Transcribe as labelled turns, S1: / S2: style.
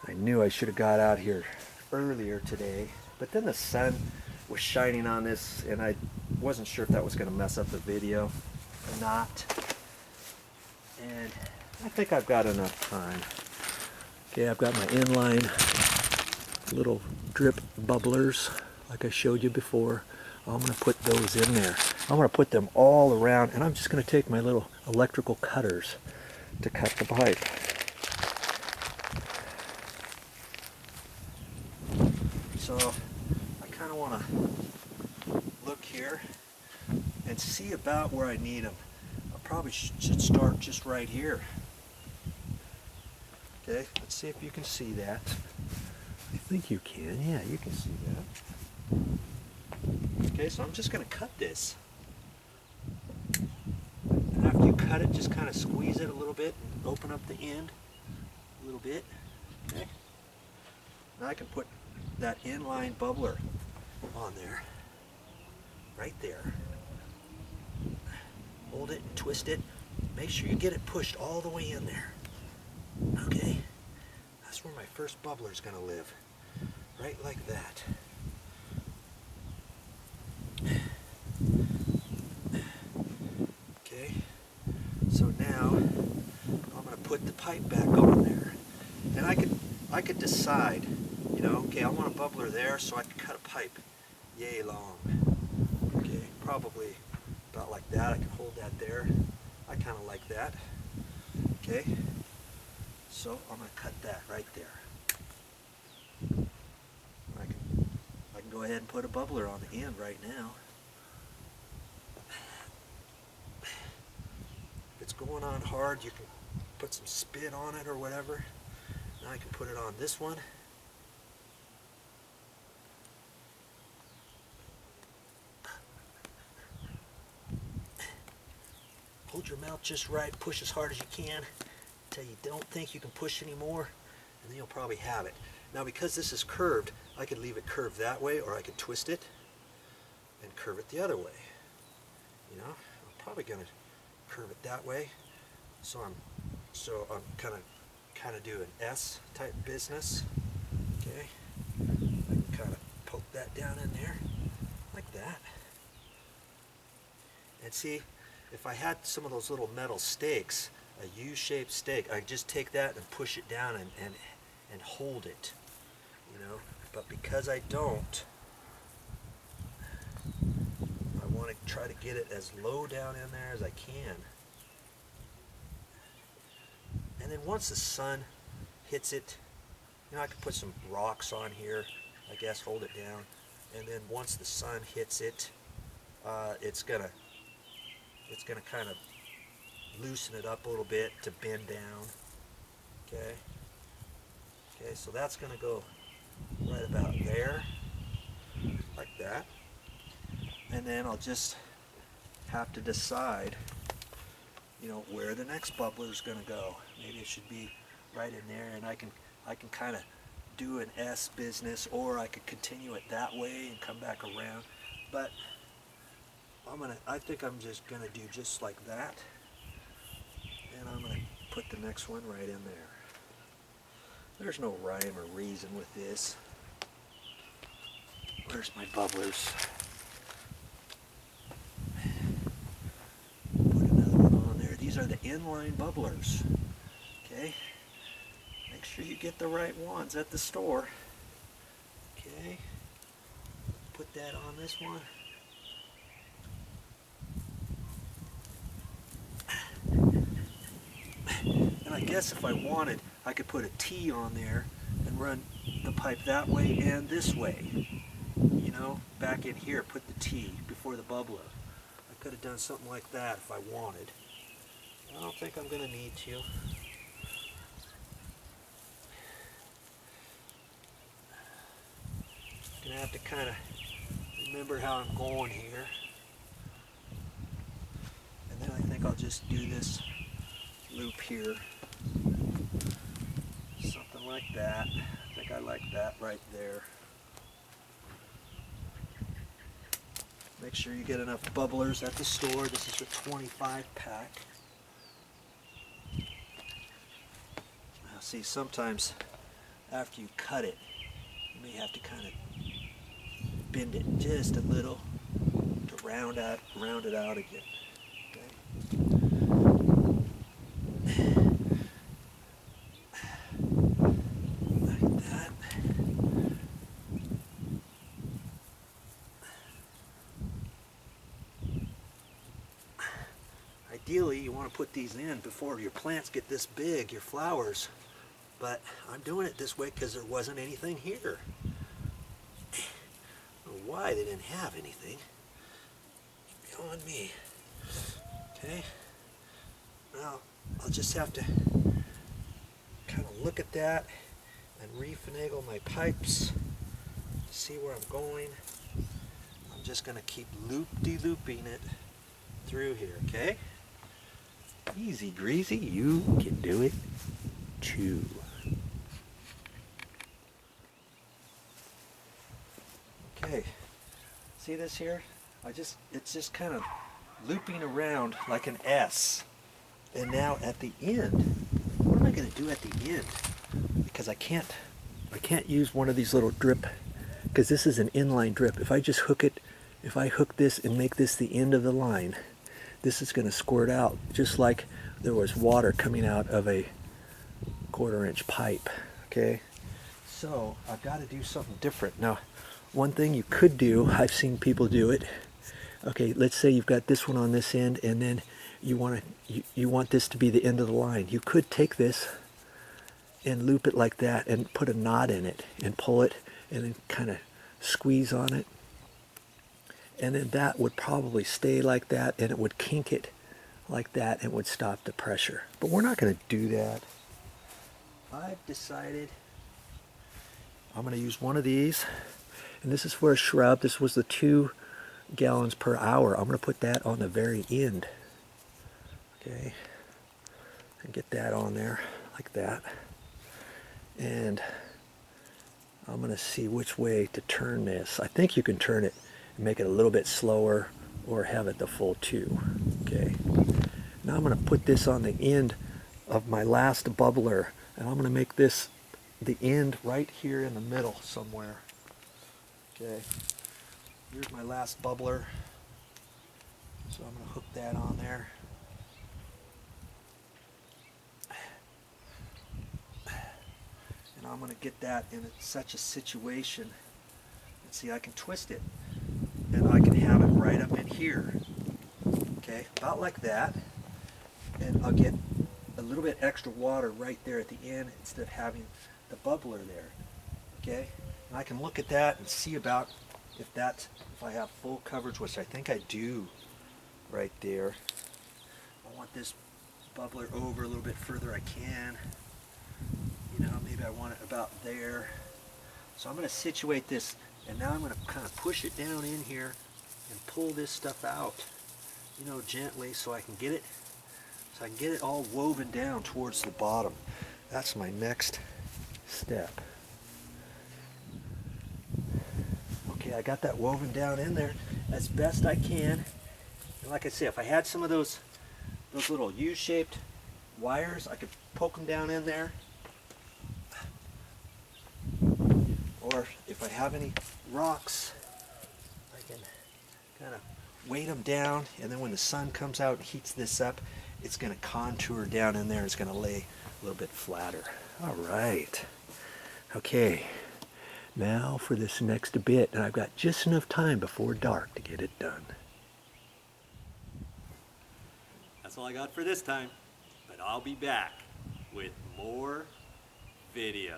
S1: I knew I should have got out here earlier today, but then the sun was shining on this and I wasn't sure if that was going to mess up the video or not. And I think I've got enough time. Okay, I've got my inline little drip bubblers like I showed you before. I'm going to put those in there. I'm going to put them all around, and I'm just going to take my little electrical cutters to cut the pipe. So I kind of want to look here and see about where I need them. I probably should start just right here. Okay, let's see if you can see that. I think you can. Yeah, you can see that. Okay, so I'm just going to cut this. And after you cut it, just kind of squeeze it a little bit and open up the end a little bit. Okay. Now I can put that inline bubbler on there, right there. Hold it and twist it. Make sure you get it pushed all the way in there. Okay, that's where my first bubbler is going to live, right like that. Okay, so now I'm going to put the pipe back on there, and I could decide, you know, okay, I want a bubbler there, so I can cut a pipe yay long. Okay, probably about like that. I can hold that there. I kind of like that. Okay. So I'm going to cut that right there. I can go ahead and put a bubbler on the end right now. If it's going on hard, you can put some spit on it or whatever. Now I can put it on this one. Hold your mouth just right, push as hard as you can until you don't think you can push anymore, and then you'll probably have it. Now because this is curved, I could leave it curved that way, or I could twist it and curve it the other way. You know, I'm probably going to curve it that way, so I'm kind of do an S type business. Okay, I can kind of poke that down in there like that, and see, if I had some of those little metal stakes, a U-shaped stake, I just take that and push it down and hold it, you know. But because I don't, I want to try to get it as low down in there as I can. And then once the sun hits it, you know, I can put some rocks on here, I guess, hold it down. And then once the sun hits it, it's gonna kind of loosen it up a little bit to bend down. Okay. Okay, so that's going to go right about there, like that. And then I'll just have to decide, you know, where the next bubbler is going to go. Maybe it should be right in there, and I can kind of do an S business, or I could continue it that way and come back around. But I think I'm just going to do just like that. And I'm going to put the next one right in there. There's no rhyme or reason with this. Where's my bubblers? Put another one on there. These are the inline bubblers. Okay? Make sure you get the right ones at the store. Okay? Put that on this one. And I guess if I wanted, I could put a T on there and run the pipe that way and this way. You know, back in here, put the T before the bubbler. I could have done something like that if I wanted. I don't think I'm going to need to. I'm going to have to kind of remember how I'm going here. And then I think I'll just do this loop here. Something like that. I think I like that right there. Make sure you get enough bubblers at the store. This is a 25 pack. Now see, sometimes after you cut it, you may have to kind of bend it just a little to round it out again. Like that. Ideally, you want to put these in before your plants get this big, your flowers. But I'm doing it this way because there wasn't anything here. I don't know why they didn't have anything. Beyond me. Okay. Now, I'll just have to kind of look at that and refinagle my pipes to see where I'm going. I'm just going to keep loop-de-looping it through here, okay? Easy, Greasy, you can do it too. Okay, see this here? It's just kind of looping around like an S. And now at the end, what am I going to do at the end? Because I can't use one of these little drip, because this is an inline drip. If I just hook it, if I hook this and make this the end of the line, this is going to squirt out just like there was water coming out of a 1/4 inch pipe. Okay, so I've got to do something different. Now, one thing you could do, I've seen people do it. Okay, let's say you've got this one on this end, and then you want this to be the end of the line. You could take this and loop it like that and put a knot in it and pull it and then kind of squeeze on it. And then that would probably stay like that, and it would kink it like that and would stop the pressure. But we're not going to do that. I've decided I'm going to use one of these, and this is for a shrub. This was the 2 gallons per hour. I'm going to put that on the very end. Okay, and get that on there like that. And I'm going to see which way to turn this. I think you can turn it and make it a little bit slower or have it the full 2. Okay, now I'm going to put this on the end of my last bubbler, and I'm going to make this the end right here in the middle somewhere. Okay, here's my last bubbler, so I'm going to hook that on there. And I'm going to get that in such a situation. And see, I can twist it, and I can have it right up in here. Okay, about like that. And I'll get a little bit extra water right there at the end instead of having the bubbler there. Okay, and I can look at that and see about if I have full coverage, which I think I do right there. I want this bubbler over a little bit further I can. You know, maybe I want it about there. So I'm going to situate this, and now I'm going to kind of push it down in here and pull this stuff out, you know, gently, so I can get it all woven down towards the bottom. That's my next step. Okay, I got that woven down in there as best I can. And like I say, if I had some of those little U-shaped wires, I could poke them down in there. Or if I have any rocks, I can kind of weight them down, and then when the sun comes out and heats this up, it's going to contour down in there. It's going to lay a little bit flatter. All right. Okay. Now for this next bit, and I've got just enough time before dark to get it done.
S2: That's all I got for this time, but I'll be back with more videos.